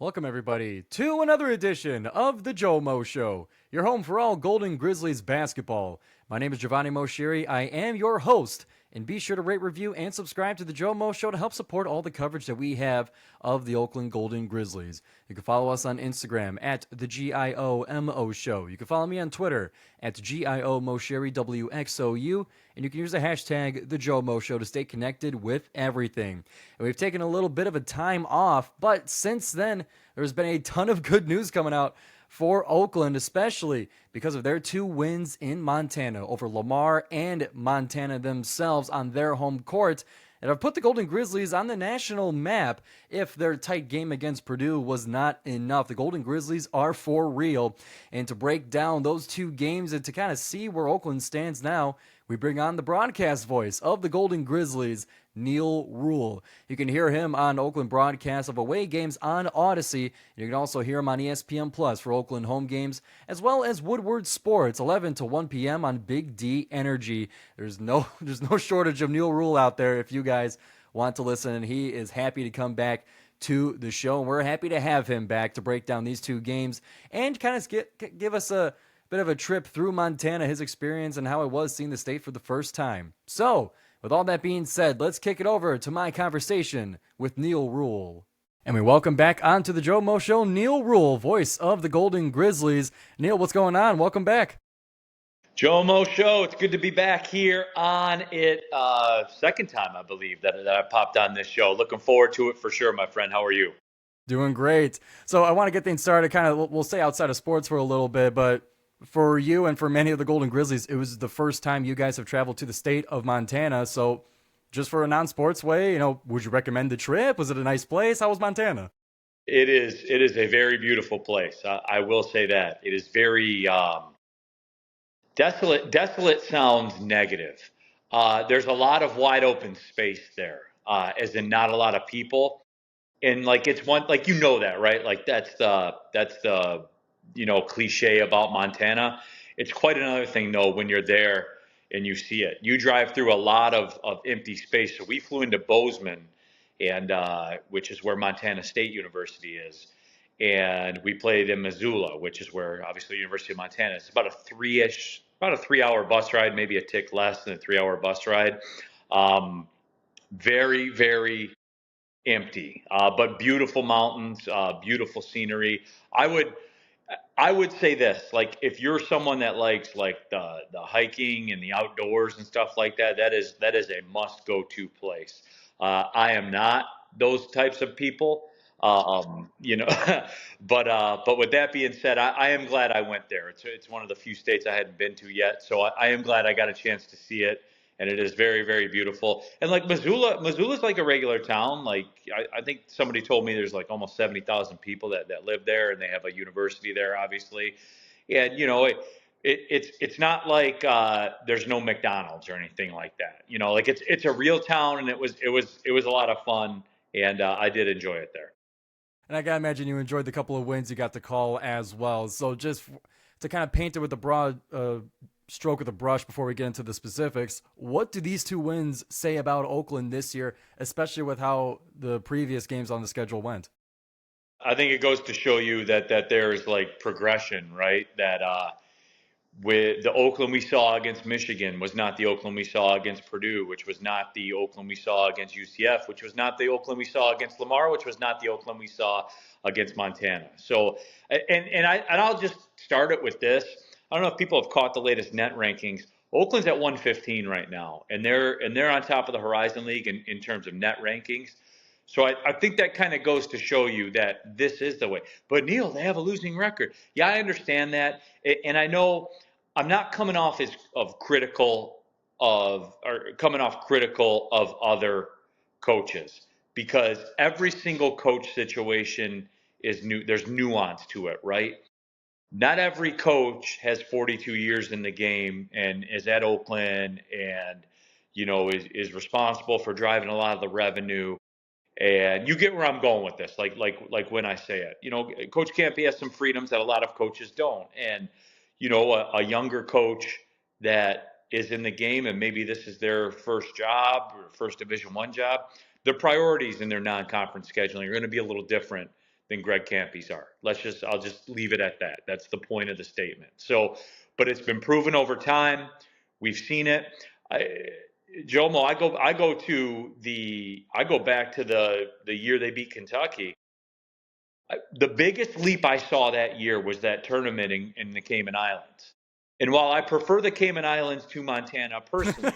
Welcome, everybody, to another edition of the GioMoShow, your home for all Golden Grizzlies basketball. My name is Giovanni Moceri. I am your host, and be sure to rate, review, and subscribe to the GioMoShow to help support all the coverage that we have of the Oakland Golden Grizzlies. You can follow us on Instagram at the GioMO Show. You can follow me on Twitter at GioMoSherry, WXOU, and you can use the hashtag the GioMo Show to stay connected with everything. And we've taken a little bit of a time off, but since then, there's been a ton of good news coming out for Oakland, especially because of their two wins in Montana over Lamar and Montana themselves on their home court. And have put the Golden Grizzlies on the national map if their tight game against Purdue was not enough. The Golden Grizzlies are for real. And to break down those two games and to kind of see where Oakland stands now, we bring on the broadcast voice of the Golden Grizzlies, Neal Ruhl. You can hear him on Oakland broadcasts of away games on Odyssey. You can also hear him on ESPN Plus for Oakland home games, as well as Woodward Sports, 11 to 1 p.m. on Big D Energy. There's no shortage of Neal Ruhl out there if you guys want to listen, and he is happy to come back to the show, and we're happy to have him back to break down these two games and kind of give us a bit of a trip through Montana, his experience, and how it was seeing the state for the first time. So, with all that being said, let's kick it over to my conversation with Neal Ruhl. And we welcome back onto the GioMo Show, Neal Ruhl, voice of the Golden Grizzlies. Neal, what's going on? Welcome back. GioMoShow, it's good to be back here on it. Second time, I believe, that I popped on this show. Looking forward to it for sure, my friend. How are you? Doing great. So I want to get things started. Kind of, we'll stay outside of sports for a little bit, but for you and for many of the Golden Grizzlies, it was the first time you guys have traveled to the state of Montana. So just for a non-sports way, would you recommend the trip? Was it a nice place? How was Montana? It is a very beautiful place. I will say that. It is very desolate. Desolate sounds negative. There's a lot of wide open space there, as in not a lot of people. And it's one, that, right? Like that's the cliche about Montana. It's quite another thing though when you're there and you see it. You drive through a lot of empty space. So we flew into Bozeman, and which is where Montana State University is, and we played in Missoula, which is where obviously University of Montana is. It's about about a 3 hour bus ride, maybe a tick less than a 3 hour bus ride. Very, very empty, but beautiful mountains, beautiful scenery. I would I would say this, like if you're someone that likes like the hiking and the outdoors and stuff like that, that is a must go to place. I am not those types of people, you know, but with that being said, I am glad I went there. It's one of the few states I hadn't been to yet, so I am glad I got a chance to see it, and it is very, very beautiful. And like Missoula's like a regular town. Like I think somebody told me there's like almost 70,000 people that live there, and they have a university there, obviously. And it's not like there's no McDonald's or anything like that. Like it's a real town, and it was a lot of fun, and I did enjoy it there. And I gotta imagine you enjoyed the couple of wins you got to call as well. So just to kind of paint it with a broad stroke of the brush before we get into the specifics, what do these two wins say about Oakland this year, especially with how the previous games on the schedule went? I think it goes to show you that there's like progression, right? That with the Oakland we saw against Michigan was not the Oakland we saw against Purdue, which was not the Oakland we saw against UCF, which was not the Oakland we saw against Lamar, which was not the Oakland we saw against Montana. So, I'll just start it with this. I don't know if people have caught the latest net rankings. Oakland's at 115 right now, and they're on top of the Horizon League in terms of net rankings. So I think that kind of goes to show you that this is the way. But Neal, they have a losing record. Yeah, I understand that, and I know I'm not coming off of critical or coming off critical of other coaches, because every single coach situation is new. There's nuance to it, right? Not every coach has 42 years in the game and is at Oakland and is responsible for driving a lot of the revenue. And you get where I'm going with this, like when I say it. Coach Campy has some freedoms that a lot of coaches don't. And a younger coach that is in the game and maybe this is their first job or first Division I job, the priorities in their non-conference scheduling are going to be a little different than Greg Campy's are. I'll just leave it at that. That's the point of the statement. So, but it's been proven over time. We've seen it. Jomo, I go back to the year they beat Kentucky. The biggest leap I saw that year was that tournament in the Cayman Islands. And while I prefer the Cayman Islands to Montana personally,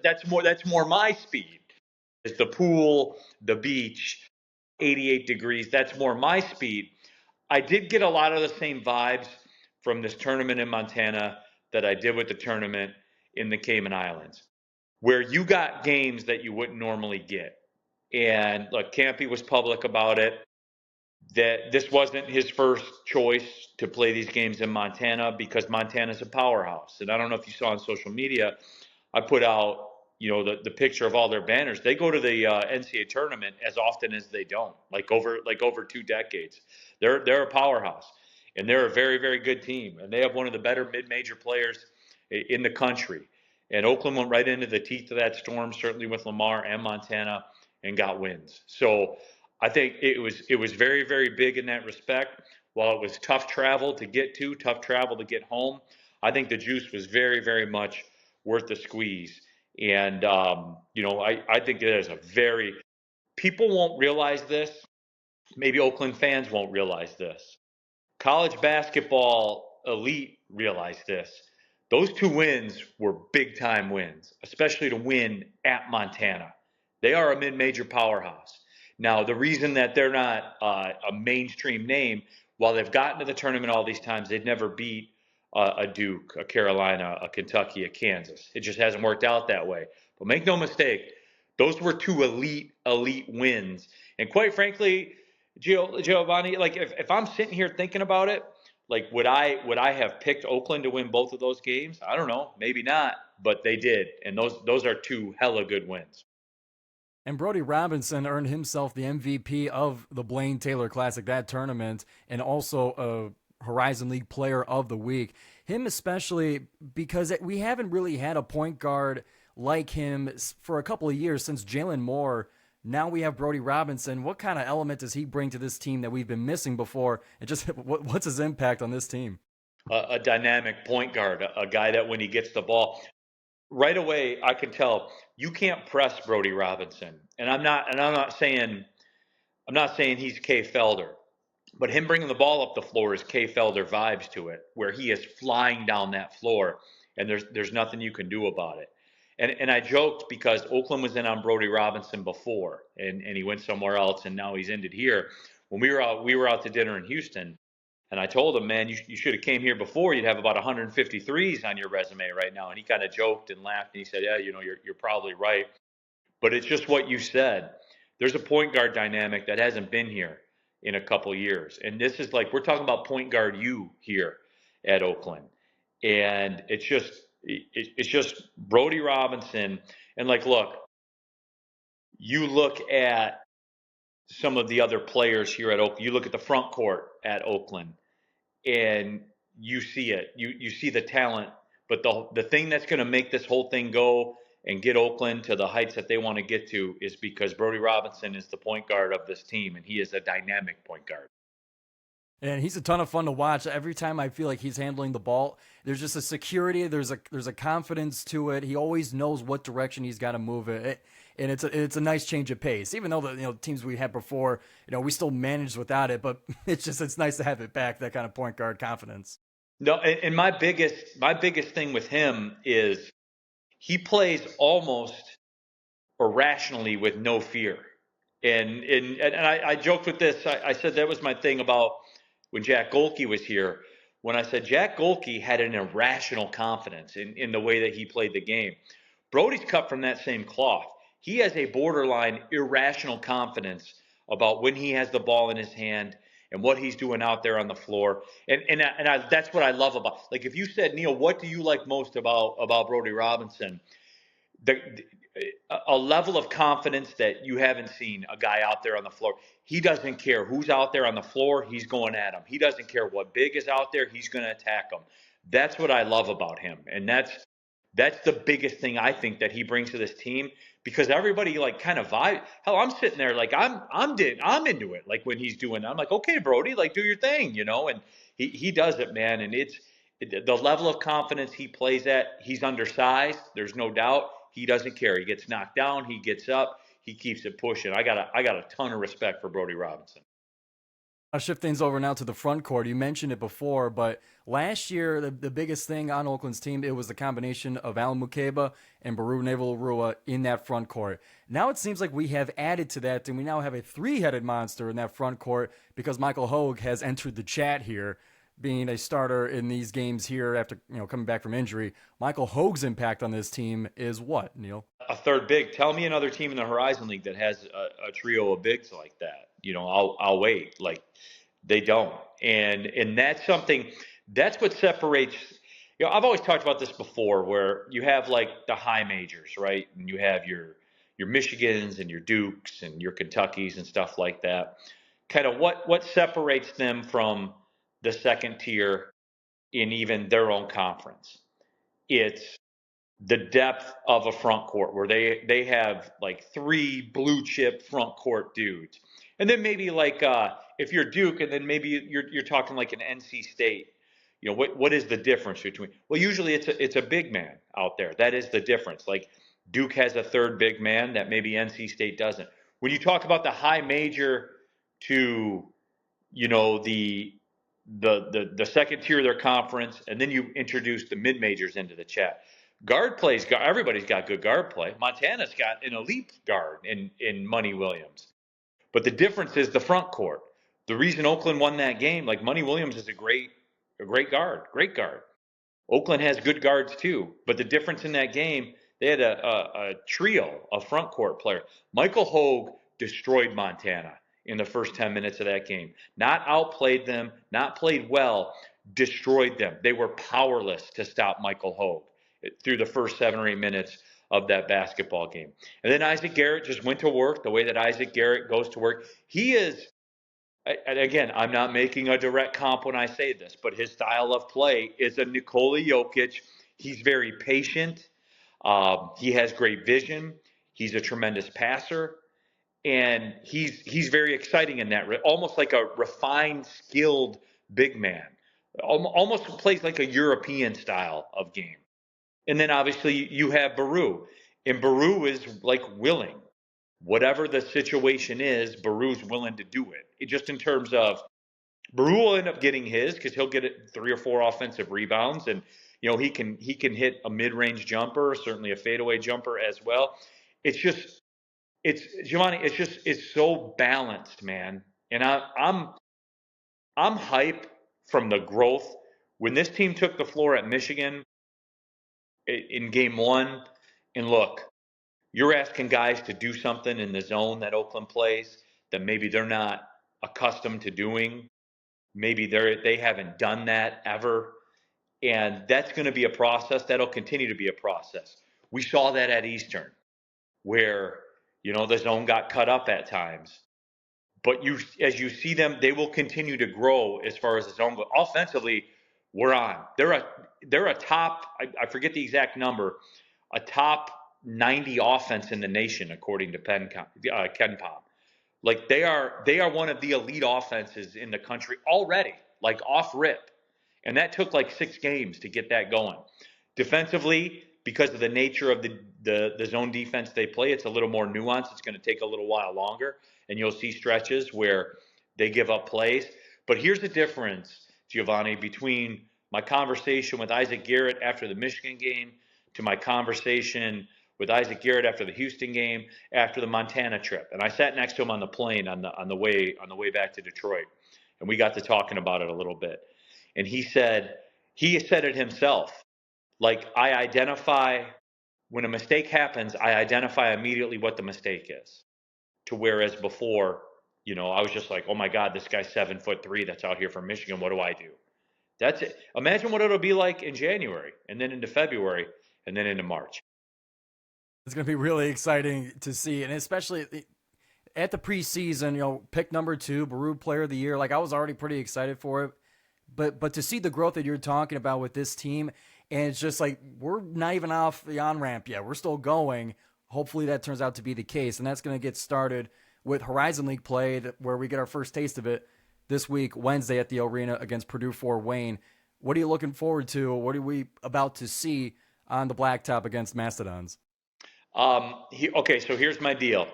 that's more my speed. It's the pool, the beach, 88 degrees. That's more my speed. I did get a lot of the same vibes from this tournament in Montana that I did with the tournament in the Cayman Islands, where you got games that you wouldn't normally get. And look, Campy was public about it, that this wasn't his first choice to play these games in Montana because Montana's a powerhouse. And I don't know if you saw on social media, I put out, the picture of all their banners. They go to the NCAA tournament as often as they don't, like over 2 decades. They're a powerhouse, and they're a very, very good team, and they have one of the better mid-major players in the country. And Oakland went right into the teeth of that storm, certainly with Lamar and Montana, and got wins. So I think it was very, very big in that respect. While it was tough travel to get home, I think the juice was very, very much worth the squeeze. And, I think it is people won't realize this. Maybe Oakland fans won't realize this. College basketball elite realize this. Those 2 wins were big time wins, especially to win at Montana. They are a mid-major powerhouse. Now, the reason that they're not a mainstream name, while they've gotten to the tournament all these times, they've never beat a Duke, a Carolina, a Kentucky, a Kansas. It just hasn't worked out that way. But make no mistake, those were 2 elite wins. And quite frankly, Giovanni, like if I'm sitting here thinking about it, like would I have picked Oakland to win both of those games? I don't know, maybe not, but they did, and those are 2 hella good wins. And Brody Robinson earned himself the MVP of the Blaine Taylor Classic, that tournament, and also a Horizon League Player of the Week. Him especially because we haven't really had a point guard like him for a couple of years since Jalen Moore. Now we have Brody Robinson. What kind of element does he bring to this team that we've been missing before? And just what's his impact on this team? A dynamic point guard, a guy that when he gets the ball, right away I can tell you can't press Brody Robinson. And I'm not saying he's Kay Felder, but him bringing the ball up the floor is Kay Felder vibes to it, where he is flying down that floor, and there's nothing you can do about it. And I joked because Oakland was in on Brody Robinson before, and he went somewhere else, and now he's ended here. When we were out to dinner in Houston, and I told him, man, you should have came here before. You'd have about 153s on your resume right now. And he kind of joked and laughed, and he said, yeah, you're probably right. But it's just what you said. There's a point guard dynamic that hasn't been here in a couple years, and this is like we're talking about point guard you here at Oakland, and it's just Brody Robinson. And like, look, you look at some of the other players here at Oakland. You look at the front court at Oakland, and you see it. You see the talent, but the thing that's going to make this whole thing go and get Oakland to the heights that they want to get to is because Brody Robinson is the point guard of this team, and he is a dynamic point guard. And he's a ton of fun to watch. Every time I feel like he's handling the ball, there's just a security, there's a confidence to it. He always knows what direction he's got to move it. And it's a nice change of pace. Even though the teams we had before, we still managed without it, but it's nice to have it back, that kind of point guard confidence. No, and my biggest thing with him is he plays almost irrationally with no fear. And I joked with this. I said that was my thing about when Jack Golke was here, when I said Jack Golke had an irrational confidence in the way that he played the game. Brody's cut from that same cloth. He has a borderline irrational confidence about when he has the ball in his hand and what he's doing out there on the floor. And that's what I love about. Like if you said, Neal, what do you like most about Brody Robinson? A level of confidence that you haven't seen a guy out there on the floor. He doesn't care who's out there on the floor. He's going at him. He doesn't care what big is out there. He's going to attack him. That's what I love about him. And that's the biggest thing I think that he brings to this team, because everybody like kind of vibe. Hell, I'm sitting there like I'm into it. Like when he's doing, I'm like, okay, Brody, like do your thing, and he does it, man. And the level of confidence he plays at. He's undersized. There's no doubt. He doesn't care. He gets knocked down. He gets up. He keeps it pushing. I got a ton of respect for Brody Robinson. I'll shift things over now to the front court. You mentioned it before, but last year, the biggest thing on Oakland's team, it was the combination of Alan Mukeba and Baru Naval-Rua in that front court. Now it seems like we have added to that, and we now have a three-headed monster in that front court because Michael Hogue has entered the chat here, being a starter in these games here after coming back from injury. Michael Hogue's impact on this team is what, Neal? A third big. Tell me another team in the Horizon League that has a trio of bigs like that. I'll wait. Like they don't, and that's something. That's what separates. I've always talked about this before, where you have like the high majors, right, and you have your Michigans and your Dukes and your Kentuckys and stuff like that. Kind of what separates them from the second tier in even their own conference. It's the depth of a front court where they have like three blue chip front court dudes. And then maybe like if you're Duke and then maybe you're talking like an NC State. What is the difference between? Well, usually it's a big man out there. That is the difference. Like Duke has a third big man that maybe NC State doesn't. When you talk about the high major to the second tier of their conference, and then you introduce the mid majors into the chat. Guard plays. Everybody's got good guard play. Montana's got an elite guard in Money Williams, but the difference is the front court. The reason Oakland won that game, like Money Williams, is a great guard, great guard. Oakland has good guards too, but the difference in that game, they had a trio of front court players. Michael Hogue destroyed Montana in the first 10 minutes of that game. Not outplayed them, not played well, destroyed them. They were powerless to stop Michael Hogue through the first 7 or 8 minutes of that basketball game. And then Isaac Garrett just went to work the way that Isaac Garrett goes to work. He is, and again, I'm not making a direct comp when I say this, but his style of play is a Nikola Jokic. He's very patient. He has great vision. He's a tremendous passer. And he's very exciting in that, almost like a refined, skilled big man. Almost plays like a European style of game. And then obviously you have Baru. And Baru is like willing. Whatever the situation is, Baru's willing to do it. Just in terms of Baru will end up getting his because he'll get 3 or 4 offensive rebounds. And, he can hit a mid-range jumper, certainly a fadeaway jumper as well. It's Giovanni. It's so balanced, man. And I'm hype from the growth. When this team took the floor at Michigan in game 1, and look, you're asking guys to do something in the zone that Oakland plays that maybe they're not accustomed to doing. Maybe they haven't done that ever. And that's going to be a process. That'll continue to be a process. We saw that at Eastern, where the zone got cut up at times. But as you see them, they will continue to grow as far as the zone goes. Offensively, we're on. They're a top, I forget the exact number, a top 90 offense in the nation, according to KenPom. Like they are one of the elite offenses in the country already, like off rip. And that took like 6 games to get that going. Defensively, because of the nature of the zone defense they play, it's a little more nuanced. It's going to take a little while longer, and you'll see stretches where they give up plays. But here's the difference, Giovanni, between my conversation with Isaac Garrett after the Michigan game to my conversation with Isaac Garrett after the Houston game, after the Montana trip. And I sat next to him on the plane on the way back to Detroit, and we got to talking about it a little bit. And he said it himself. Like, I identify, when a mistake happens, I identify immediately what the mistake is. To whereas before, I was just like, oh my God, this guy's 7'3" that's out here from Michigan. What do I do? That's it. Imagine what it'll be like in January, and then into February, and then into March. It's going to be really exciting to see, and especially at the preseason, pick number 2, Baru Player of the Year. Like, I was already pretty excited for it. But to see the growth that you're talking about with this team, and it's just like we're not even off the on-ramp yet. We're still going. hopefully that turns out to be the case. And that's going to get started with Horizon League play, where we get our first taste of it this week, Wednesday at the Arena against Purdue Fort Wayne. What are you looking forward to? What are we about to see on the blacktop against Mastodons? Okay, so here's my deal.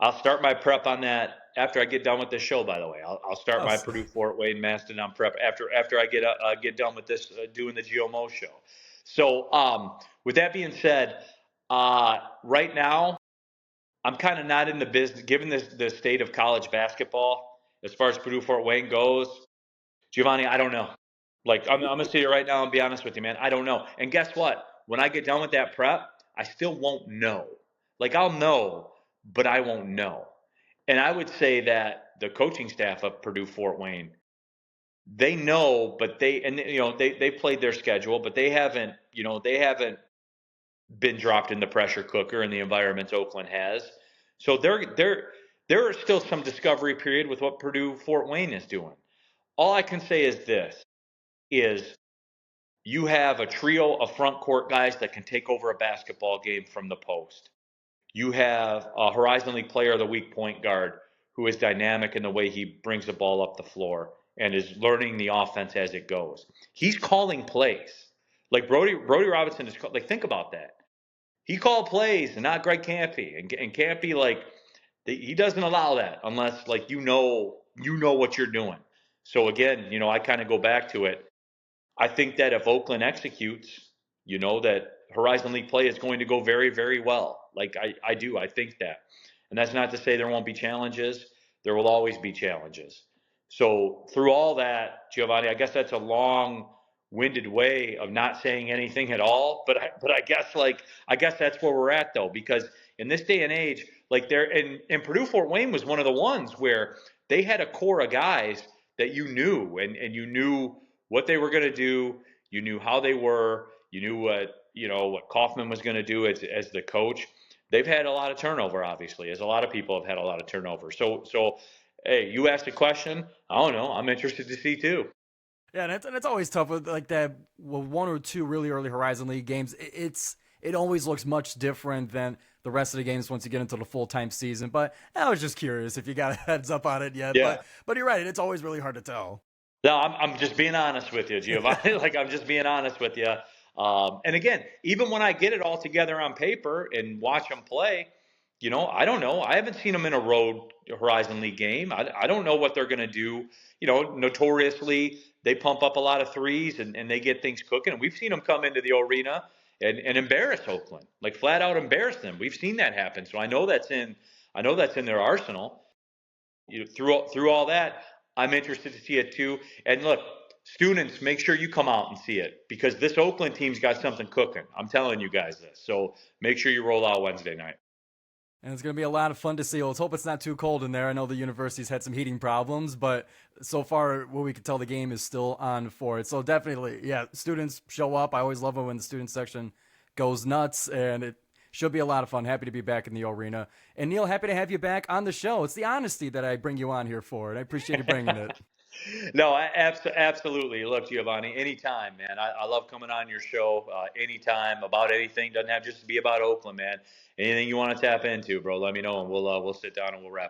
I'll start my prep on that after I get done with this show. By the way, I'll start my Purdue Fort Wayne Mastodon prep after I get done with this doing the GioMo show. So with that being said, right now I'm kind of not in the business. Given the state of college basketball as far as Purdue Fort Wayne goes, Giovanni, I don't know. Like I'm gonna sit here right now and be honest with you, man. I don't know. And guess what? When I get done with that prep, I still won't know. Like I'll know, but I won't know. And I would say that the coaching staff of Purdue Fort Wayne, they know, but they played their schedule, but they haven't been dropped in the pressure cooker in the environments Oakland has. So there is still some discovery period with what Purdue Fort Wayne is doing. All I can say is this is you have a trio of front court guys that can take over a basketball game from the post. You have a Horizon League Player of the Week point guard who is dynamic in the way he brings the ball up the floor and is learning the offense as it goes. He's calling plays. Like Brody Robinson is like, think about that. He called plays and not Greg Campy. And Campy, like, he doesn't allow that unless, like, what you're doing. So again, I kind of go back to it. I think that if Oakland executes, that Horizon League play is going to go very, very well. Like I do. I think that. And that's not to say there won't be challenges. There will always be challenges. So through all that, Giovanni, I guess that's a long-winded way of not saying anything at all. But I guess that's where we're at though, because in this day and age, like and Purdue Fort Wayne was one of the ones where they had a core of guys that you knew and you knew what they were going to do. You knew how they were. You knew what Kaufman was going to do as the coach. They've had a lot of turnover, obviously, as a lot of people have had a lot of turnover. So hey, you asked a question. I don't know. I'm interested to see too. Yeah, and it's always tough with like that. Well, one or two really early Horizon League games. It always looks much different than the rest of the games once you get into the full-time season. But I was just curious if you got a heads up on it yet. Yeah. But you're right. It's always really hard to tell. No, I'm just being honest with you, Giovanni. Like I'm just being honest with you. And again, even when I get it all together on paper and watch them play, I don't know. I haven't seen them in a road Horizon League game. I don't know what they're going to do. Notoriously, they pump up a lot of threes and they get things cooking. And we've seen them come into the arena and embarrass Oakland, like flat out embarrass them. We've seen that happen. So I know that's in their arsenal. Through all that, I'm interested to see it too. And look, students, make sure you come out and see it because this Oakland team's got something cooking. I'm telling you guys this. So make sure you roll out Wednesday night. And it's going to be a lot of fun to see. Let's hope it's not too cold in there. I know the university's had some heating problems, but so far, what we can tell, the game is still on for it. So definitely, yeah, students show up. I always love it when the student section goes nuts, and it should be a lot of fun. Happy to be back in the arena. And Neal, happy to have you back on the show. It's the honesty that I bring you on here for, and I appreciate you bringing it. No, absolutely. Look, Giovanni, anytime, man. I love coming on your show anytime about anything. Doesn't have just to be about Oakland, man. Anything you want to tap into, bro, let me know, and we'll sit down and we'll wrap up.